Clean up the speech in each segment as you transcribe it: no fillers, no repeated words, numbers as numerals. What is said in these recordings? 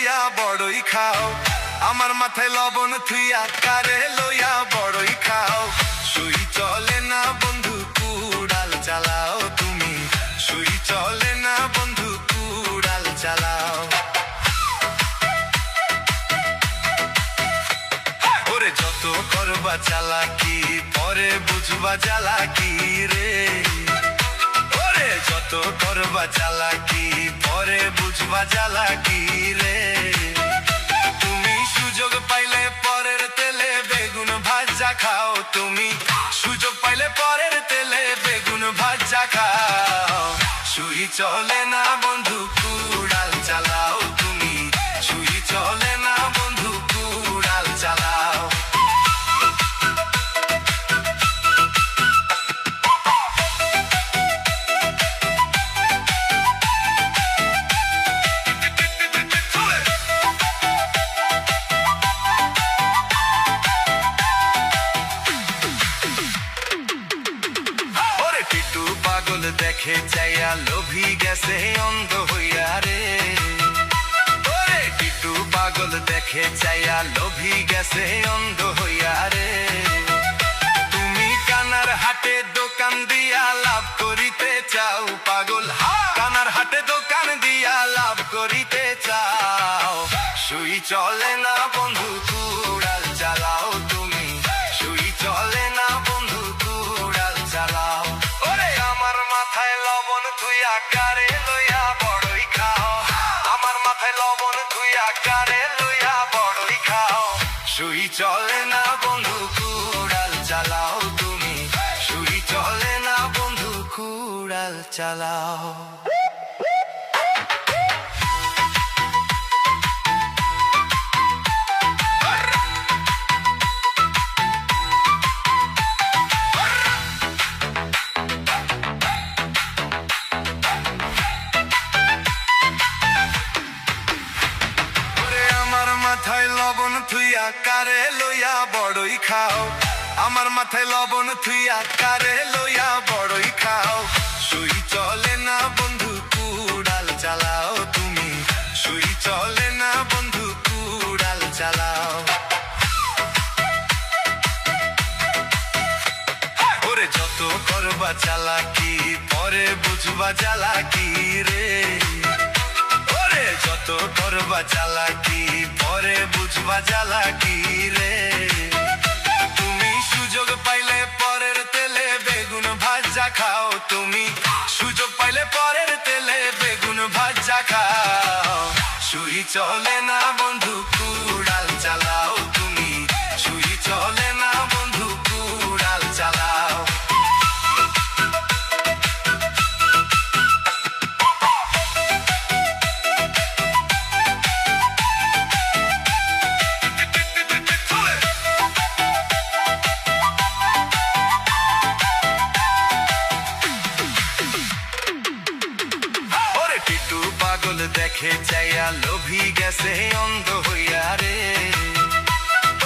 লইয়া বড়ই খাও, আমার মাথায় লবণ থুইয়া কারে লইয়া বড়ই খাও। সুই চলে না বন্ধু কুড়াল চালাও তুমি, সুই চলে না বন্ধু কুড়াল চালাও। ওরে যত করবা চালাকি পরে বুঝবা চালাকি রে, ওরে যত করবা চালাকি পরে বুঝবা চালাকি রে। তুমি সুযোগ পাইলে পরের তেলে বেগুন ভাজা খাও, তুমি সুযোগ পাইলে পরের তেলে বেগুন ভাজা খাও। সুই চলে না বন্ধু কুড়াল চালাও তুমি, সুই চলে না বন্ধু কুড়াল চালাও। টিটু পাগল দেখে চাইয়া লোভী গেছে অন্ধ হইয়া রে, ওরে টিটু পাগল দেখে চাইয়া লোভী গেছে অন্ধ হইয়া রে। তুমি কানার হাটে দোকান দিয়া লাভ করিতে চাও পাগল, কানার হাটে দোকান দিয়া লাভ করিতে চাও। সুই চলে না বন্ধু কুড়াল চালাও তুমি, সুই চলে না বন্ধু কুড়াল চালাও। মাথায় লবণ থুইয়া কারে লইয়া বড়ই খাও, আমার মাথায় লবণ থুইয়া কারে লইয়া বড়ই খাও। সুই চলে না বন্ধু কুড়াল চালাও তুমি, সুই চলে না বন্ধু কুড়াল চালাও। মাথায় লবণ থুইয়া কারে লইয়া বড়ই খাও, আমার মাথায় লবণ থুইয়া কারে লইয়া বড়ই খাও। সুই চলে না বন্ধু কুড়াল চালাও তুমি, সুই চলে না বন্ধু কুড়াল চালাও। ওরে যত করবা চালাকি পরে বুঝবা চালাকি রে, ওরে যত করবা চালাকি পরে বুঝবা চালাকি রে। তুমি সুযোগ পাইলে পরের তেলে বেগুন ভাজা খাও, তুমি সুযোগ পাইলে পরের তেলে বেগুন ভাজা খাও। সুই চলে না বন্ধু কুড়াল চালাও তুমি, সুই চলে না বন্ধু কুড়াল চালাও। টিটু পাগল দেখে চাইয়া লোভী গেছে অন্ধ হইয়া রে,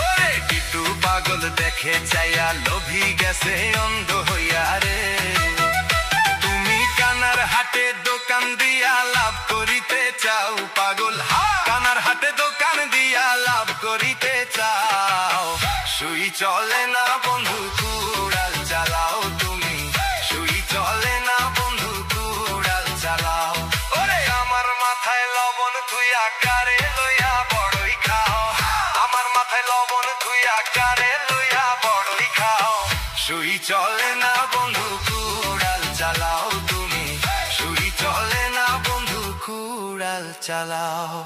ওরে টিটু পাগল দেখে চাইয়া লোভী গেছে অন্ধ হইয়া রে। তুমি কানার হাটে দোকান দিয়া লাভ করিতে চাও পাগল, কানার হাটে দোকান দিয়া লাভ করিতে চাও। সুই চলে না বন্ধু কুড়াল চালাও তুমি, সুই চলে না বন্ধু কুড়াল চালাও। মাথায় লবণ থুইয়া কারে লইয়া বড়ই খাও, আমার মাথায় লবণ থুইয়া কারে লইয়া বড়ই খাও। সুই চলে না বন্ধু কুড়াল চালাও তুমি, সুই চলে না বন্ধু কুড়াল চালাও।